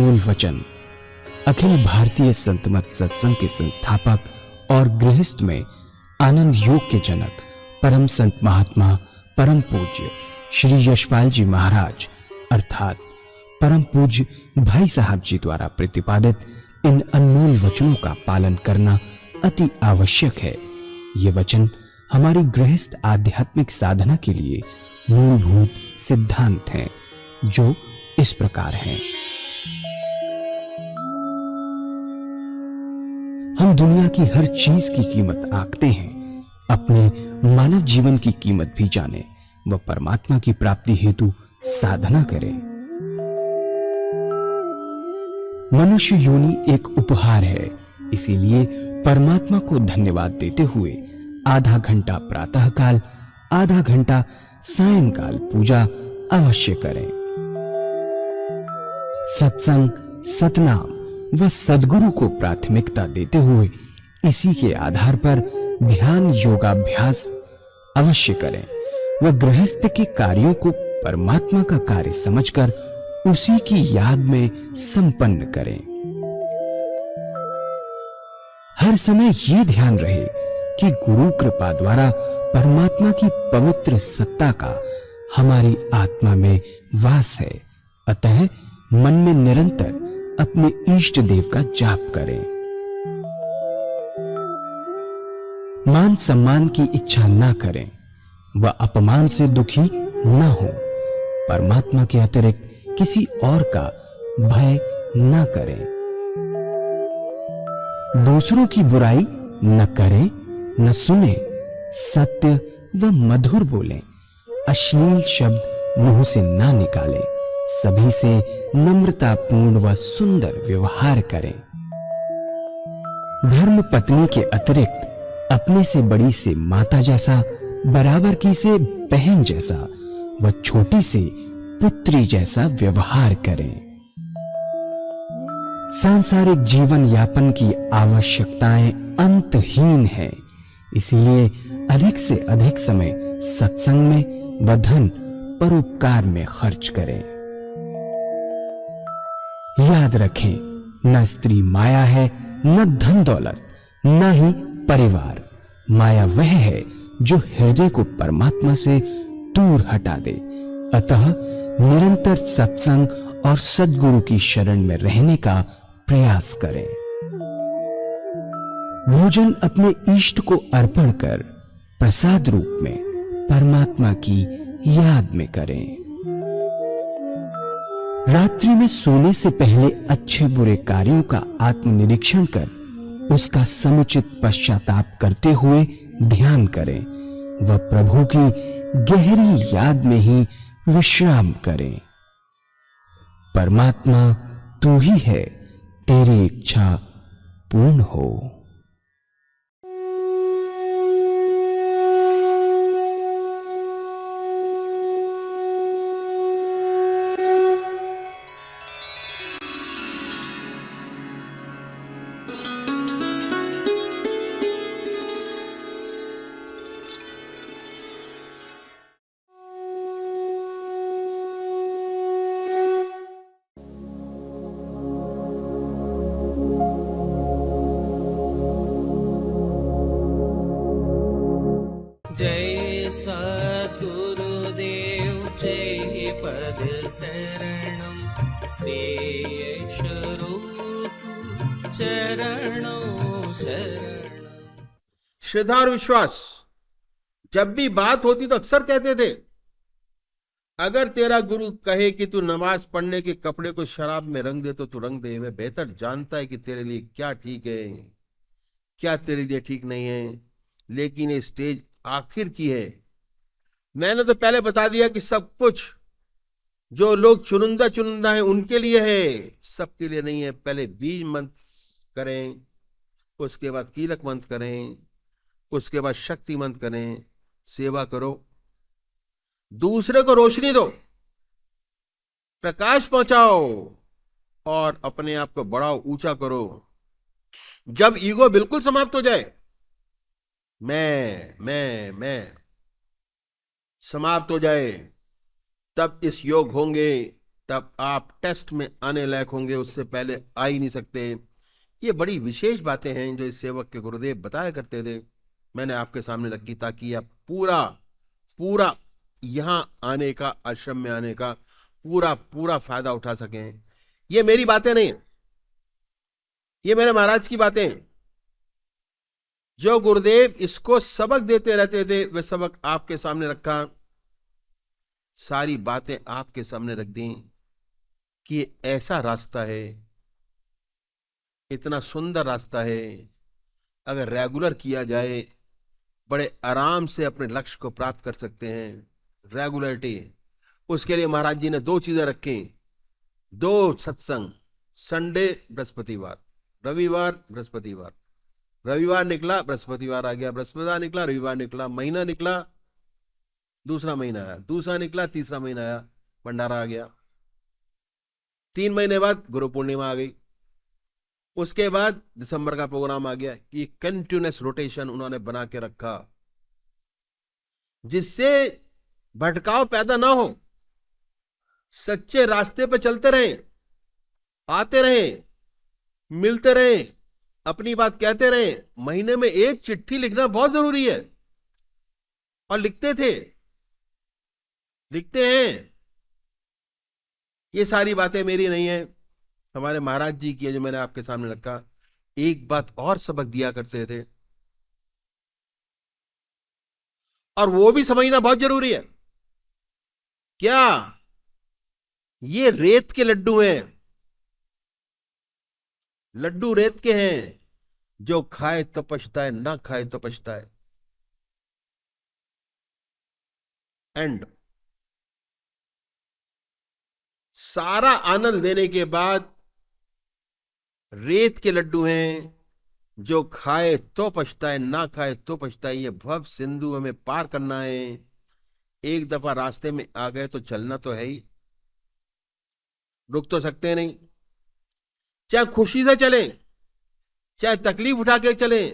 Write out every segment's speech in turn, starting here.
अनमोल वचन अखिल भारतीय संत मत सत्संग के संस्थापक और गृहस्थ में आनंद योग के जनक परम संत महात्मा परम पूज्य श्री यशपाल जी महाराज अर्थात परम पूज्य भाई साहब जी द्वारा प्रतिपादित इन अनमोल वचनों का पालन करना अति आवश्यक है। ये वचन हमारी गृहस्थ आध्यात्मिक साधना के लिए मूलभूत सिद्धांत हैं, जो इस प्रकार हैं। हम दुनिया की हर चीज की कीमत आंकते हैं, अपने मानव जीवन की कीमत भी जाने व परमात्मा की प्राप्ति हेतु साधना करें। मनुष्य योनि एक उपहार है, इसीलिए परमात्मा को धन्यवाद देते हुए आधा घंटा प्रातःकाल, आधा घंटा सायंकाल पूजा अवश्य करें। सत्संग, सतनाम व सद्गुरु को प्राथमिकता देते हुए इसी के आधार पर ध्यान योगाभ्यास अवश्य करें व गृहस्थ के कार्यों को परमात्मा का कार्य समझकर उसी की याद में संपन्न करें। हर समय यह ध्यान रहे कि गुरु कृपा द्वारा परमात्मा की पवित्र सत्ता का हमारी आत्मा में वास है, अतः मन में निरंतर अपने इष्ट देव का जाप करें। मान सम्मान की इच्छा ना करें व अपमान से दुखी ना हो। परमात्मा के अतिरिक्त किसी और का भय ना करें। दूसरों की बुराई न करें, न सुने, सत्य व मधुर बोलें, अश्लील शब्द मुंह से ना निकालें, सभी से नम्रतापूर्ण व सुंदर व्यवहार करें। धर्म पत्नी के अतिरिक्त अपने से बड़ी से माता जैसा, बराबर की से बहन जैसा व छोटी से पुत्री जैसा व्यवहार करें। सांसारिक जीवन यापन की आवश्यकताएं अंतहीन है, इसलिए अधिक से अधिक समय सत्संग में व धन परोपकार में खर्च करें। याद रखें, न स्त्री माया है, न धन दौलत, न ही परिवार। माया वह है जो हृदय को परमात्मा से दूर हटा दे। अतः निरंतर सत्संग और सद्गुरु की शरण में रहने का प्रयास करें। भोजन अपने इष्ट को अर्पण कर प्रसाद रूप में परमात्मा की याद में करें। रात्रि में सोने से पहले अच्छे बुरे कार्यों का आत्मनिरीक्षण कर उसका समुचित पश्चाताप करते हुए ध्यान करें व प्रभु की गहरी याद में ही विश्राम करें। परमात्मा तू ही है, तेरी इच्छा पूर्ण हो। जय सद्गुरुदेव जय पद शरणम श्रेयस्वरूप चरणों शरणम। श्रद्धा और विश्वास जब भी बात होती तो अक्सर कहते थे, अगर तेरा गुरु कहे कि तू नमाज पढ़ने के कपड़े को शराब में रंग दे तो तू रंग दे। वह बेहतर जानता है कि तेरे लिए क्या ठीक है, क्या तेरे लिए ठीक नहीं है। लेकिन ये स्टेज आखिर की है। मैंने तो पहले बता दिया कि सब कुछ जो लोग चुनिंदा चुनिंदा है उनके लिए है, सबके लिए नहीं है। पहले बीज मंत्र करें, उसके बाद कीलक मंत्र करें, उसके बाद शक्ति मंत्र करें, सेवा करो, दूसरे को रोशनी दो, प्रकाश पहुंचाओ और अपने आप को बढ़ाओ, ऊंचा करो। जब ईगो बिल्कुल समाप्त हो जाए, मैं समाप्त हो जाए, तब इस योग होंगे तब आप टेस्ट में आने लायक होंगे, उससे पहले आ ही नहीं सकते। ये बड़ी विशेष बातें हैं जो इस सेवक के गुरुदेव बताया करते थे, मैंने आपके सामने रखी ताकि आप पूरा पूरा यहाँ आने का, आश्रम में आने का पूरा पूरा फायदा उठा सकें। ये मेरी बातें नहीं, ये मेरे महाराज की बातें हैं। जो गुरुदेव इसको सबक देते रहते थे, वे सबक आपके सामने रखा, सारी बातें आपके सामने रख दी कि ये ऐसा रास्ता है, इतना सुंदर रास्ता है, अगर रेगुलर किया जाए बड़े आराम से अपने लक्ष्य को प्राप्त कर सकते हैं। रेगुलरिटी, उसके लिए महाराज जी ने दो चीजें रखी, दो सत्संग, संडे बृहस्पतिवार, रविवार बृहस्पतिवार। रविवार निकला बृहस्पतिवार आ गया, बृहस्पतिवार निकला रविवार निकला, महीना निकला दूसरा महीना आया, दूसरा निकला तीसरा महीना आया, भंडारा आ गया। 3 महीने बाद गुरु पूर्णिमा आ गई, उसके बाद दिसंबर का प्रोग्राम आ गया। कि कंटिन्यूअस रोटेशन उन्होंने बना के रखा जिससे भटकाव पैदा ना हो, सच्चे रास्ते पे चलते रहें, आते रहें, मिलते रहें, अपनी बात कहते रहें। महीने में एक चिट्ठी लिखना बहुत जरूरी है, और लिखते थे, लिखते हैं। ये सारी बातें मेरी नहीं है, हमारे महाराज जी की है जो मैंने आपके सामने रखा। एक बात और सबक दिया करते थे, और वो भी समझना बहुत जरूरी है। क्या ये रेत के लड्डू हैं, लड्डू रेत के हैं, जो खाए तो पछताए, ना खाए तो पछताए। एंड सारा आनंद देने के बाद रेत के लड्डू हैं, जो खाए तो पछताए, ना खाए तो पछताए। ये भव सिंधु हमें पार करना है। एक दफा रास्ते में आ गए तो चलना तो है ही, रुक तो सकते नहीं। चाहे खुशी से चले, चाहे तकलीफ उठा के चले,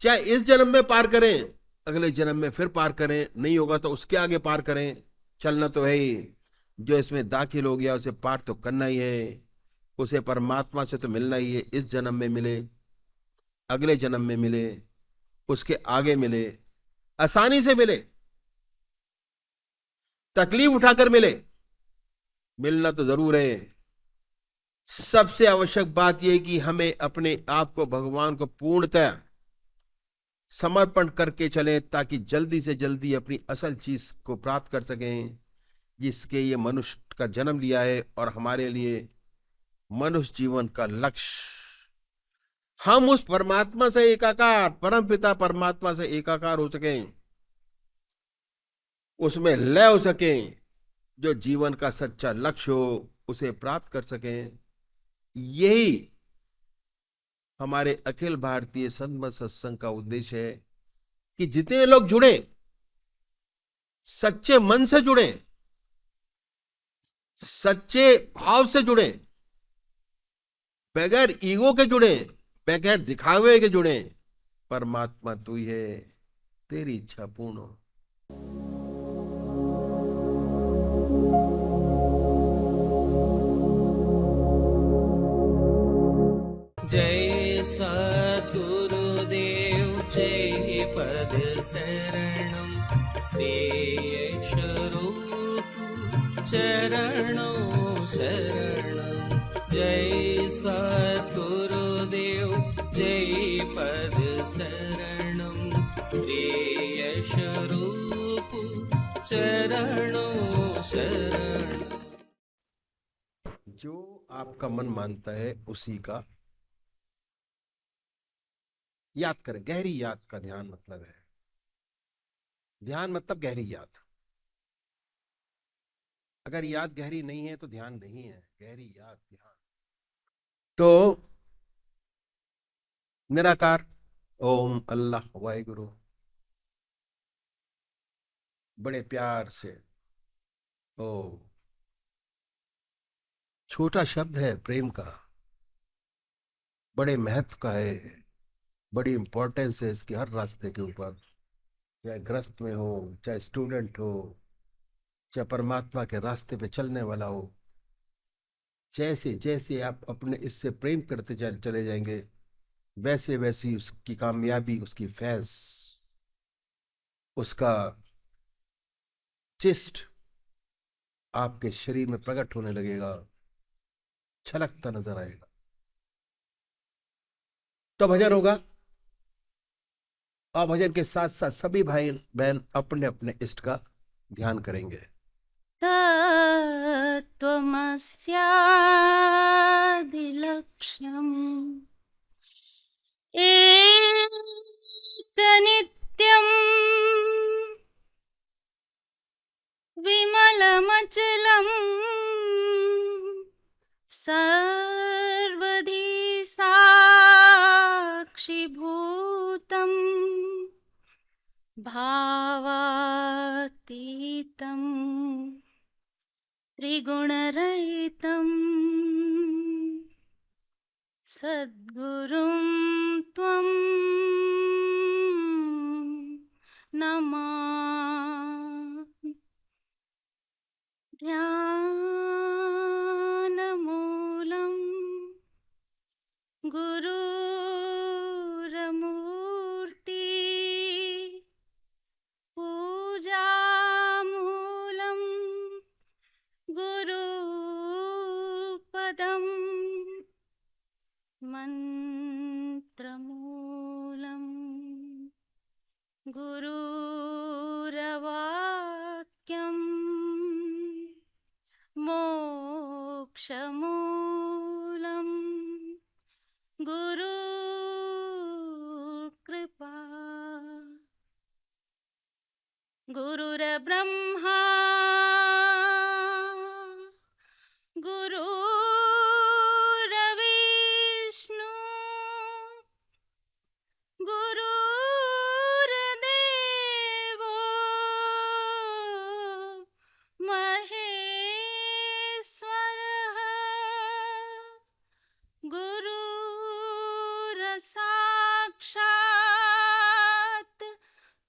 चाहे इस जन्म में पार करें, अगले जन्म में फिर पार करें, नहीं होगा तो उसके आगे पार करें, चलना तो है ही। जो इसमें दाखिल हो गया उसे पार तो करना ही है, उसे परमात्मा से तो मिलना ही है। इस जन्म में मिले, अगले जन्म में मिले, उसके आगे मिले, आसानी से मिले, तकलीफ उठाकर मिले, मिलना तो जरूर है। सबसे आवश्यक बात यह कि हमें अपने आप को भगवान को पूर्णतः समर्पण करके चलें, ताकि जल्दी से जल्दी अपनी असल चीज को प्राप्त कर सकें, जिसके ये मनुष्य का जन्म लिया है। और हमारे लिए मनुष्य जीवन का लक्ष्य, हम उस परमात्मा से एकाकार, परम पिता परमात्मा से एकाकार हो सकें, उसमें लय हो सकें, जो जीवन का सच्चा लक्ष्य हो उसे प्राप्त कर सकें। यही हमारे अखिल भारतीय संत सत्संग का उद्देश्य है कि जितने लोग जुड़े, सच्चे मन से जुड़े, सच्चे भाव से जुड़े, बगैर ईगो के जुड़े, बगैर दिखावे के जुड़े। परमात्मा तू ही है, तेरी इच्छा पूर्ण हो। जय सद्गुरुदेव जय पद शरणं श्रेयस रूप चरणों शरणं। जय सद्गुरुदेव जय पद शरणं श्रेयस रूप चरणों शरणं। जो आपका मन मानता है उसी का याद करें। गहरी याद का ध्यान मतलब है, ध्यान मतलब गहरी याद। अगर याद गहरी नहीं है तो ध्यान नहीं है, गहरी याद ध्यान। तो निराकार ओम अल्लाह वाहिगुरु, बड़े प्यार से ओ, छोटा शब्द है प्रेम का, बड़े महत्व का है, बड़ी इंपॉर्टेंस है इसकी हर रास्ते के ऊपर। चाहे गृहस्थ में हो, चाहे स्टूडेंट हो, चाहे परमात्मा के रास्ते पे चलने वाला हो, जैसे जैसे आप अपने इससे प्रेम करते चले जाएंगे, वैसे वैसी उसकी कामयाबी, उसकी फैज, उसका चिस्ट आपके शरीर में प्रकट होने लगेगा, छलकता नजर आएगा। तो भजन होगा, और भजन के साथ साथ सभी भाई बहन अपने अपने इष्ट का ध्यान करेंगे। तत्त्वमस्यादिलक्ष्यम् एकनित्यम् विमलमचलम् सर्वधी साक्षिभूतम् भावातीतम् त्रिगुणरहितम् सद्गुरुं त्वं नमामि। ध्यानमूलं गुरुरमूर्ति, पूजामूलं गुरुपदम्, मन्त्रमूलं गुरुरवाक्यम्, मोक्षमूलं गुरुकृपा। गुरुर्ब्रह्मा गुरुर्विष्णु गुरुर्देवो महेश्वरः, गुरुर्साक्षात्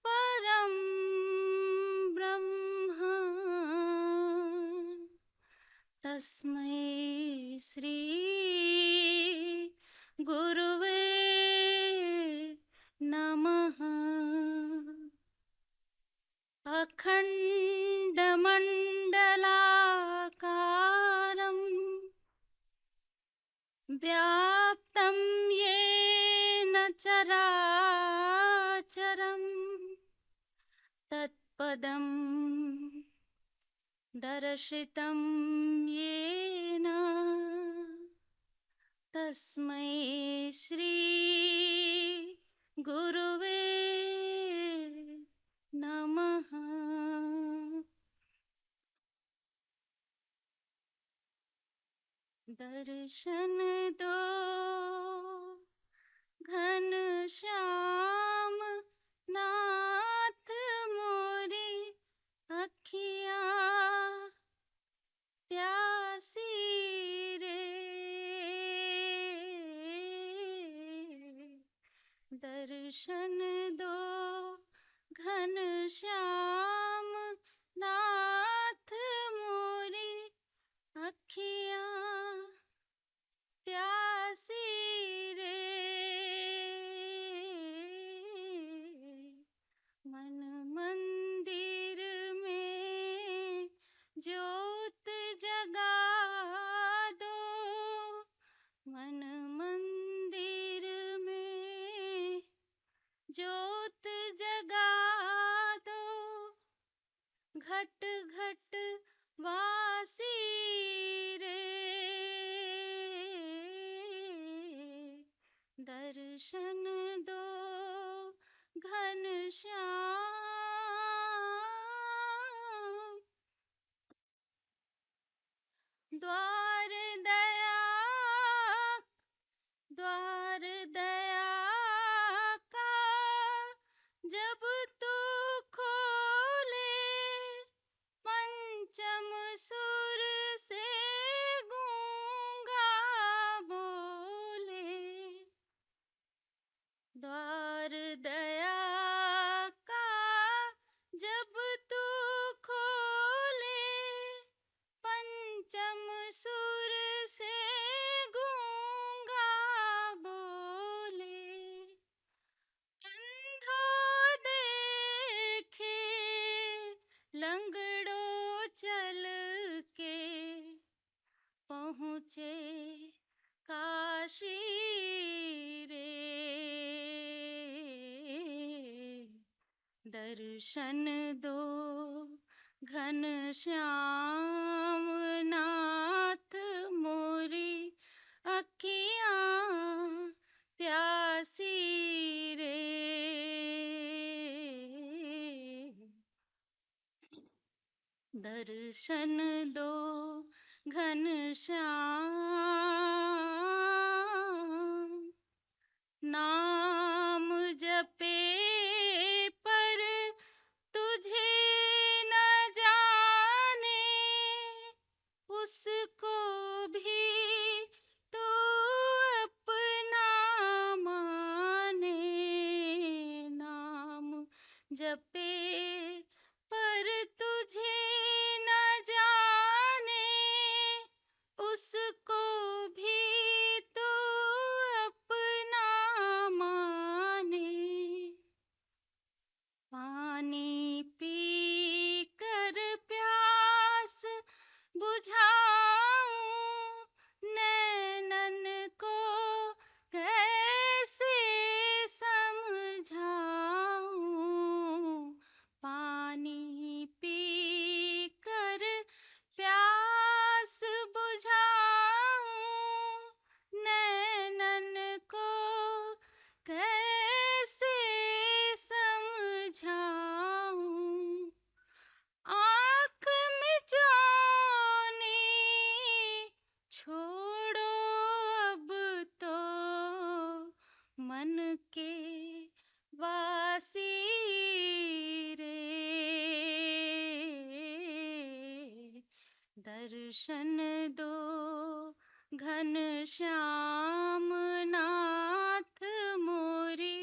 परं ब्रह्म, तस्मै श्री गुरुवे नमः। अखण्डमण्डलाकारं व्याप्तं येन चराचरं, तत्पदं दर्शितं येन तस्मै श्री गुरुवे नमः। दर्शन दो घनश्याम नाथ मोरी अखियाँ प्यासी रे, दर्शन दो घनश्याम नाथ मोरी अखियाँ प्यासी रे, मन मंदिर में ज्योत जगा दो, मन मंदिर में ज्योत जगा दो, घट घट वासी रे, दर्शन दो घनश्याम। द्वार दया का जब तू खोले, पंचम सुर से गूंगा बोले, द्वार दया का जब तू खोले, पंचम सुर से काशी रे, दर्शन दो घन श्याम नाथ मोरी अखियाँ प्यासी रे, दर्शन दो घन श्याम, नाम जपे पर तुझे न जाने, उसको भी तू अपना माने, नाम जपे पर तुझे न जाने, उसको भी तू अपना माने, पानी पी कर प्यास बुझाऊं, नैनन को कैसे समझाऊं, पानी पी कर प्यास बुझाऊं, नैनन को कैसे समझाऊं, आँख मिचौनी छोड़ो अब तो, मन के वासी रे, दर्शन दो घन श्याम नाथ मोरी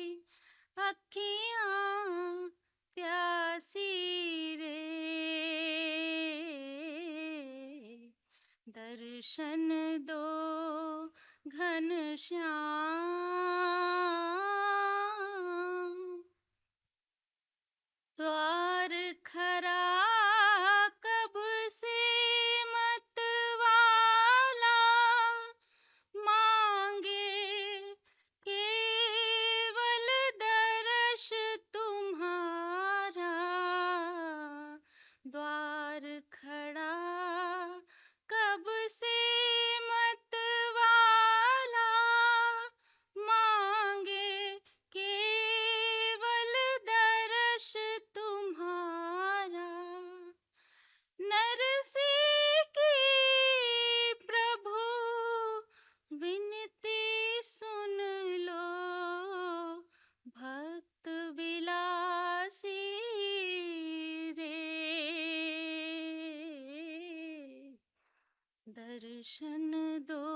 अखियाँ प्यासी रे, दर्शन दो घन श्याम, द्वार खरा कब से मत वाला, मांगे केवल दर्श तुम्हारा, द्वार खड़ा कब से मत वाला, मांगे केवल दर्श तुम्हारा, नरसी की प्रभु विनती सुन लो, भक्त विलासी रे, दर्शन दो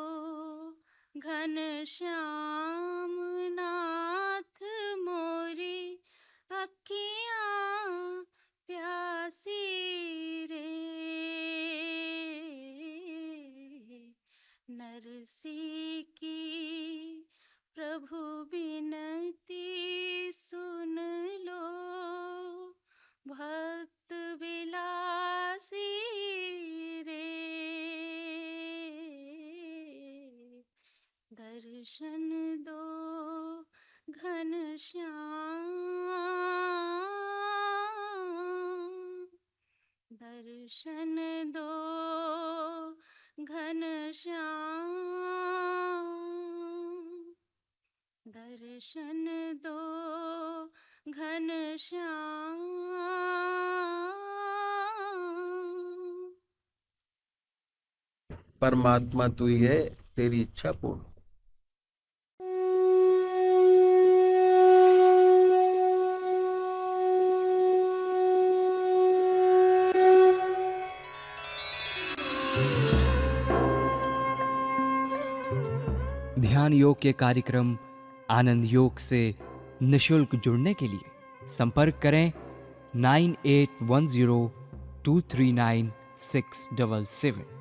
घन श्याम नाथ मोरी अखियाँ प्यासी रे, नरसी की प्रभु विनती सुन लो, भक्त विलासी रे, दर्शन दो घन श्याम, दर्शन दो घन श्याम, दर्शन दो घन श्याम, परमात्मा तू ही है, तेरी इच्छा पूर्ण। ध्यान योग के कार्यक्रम आनंद योग से निशुल्क जुड़ने के लिए संपर्क करें 9810239677।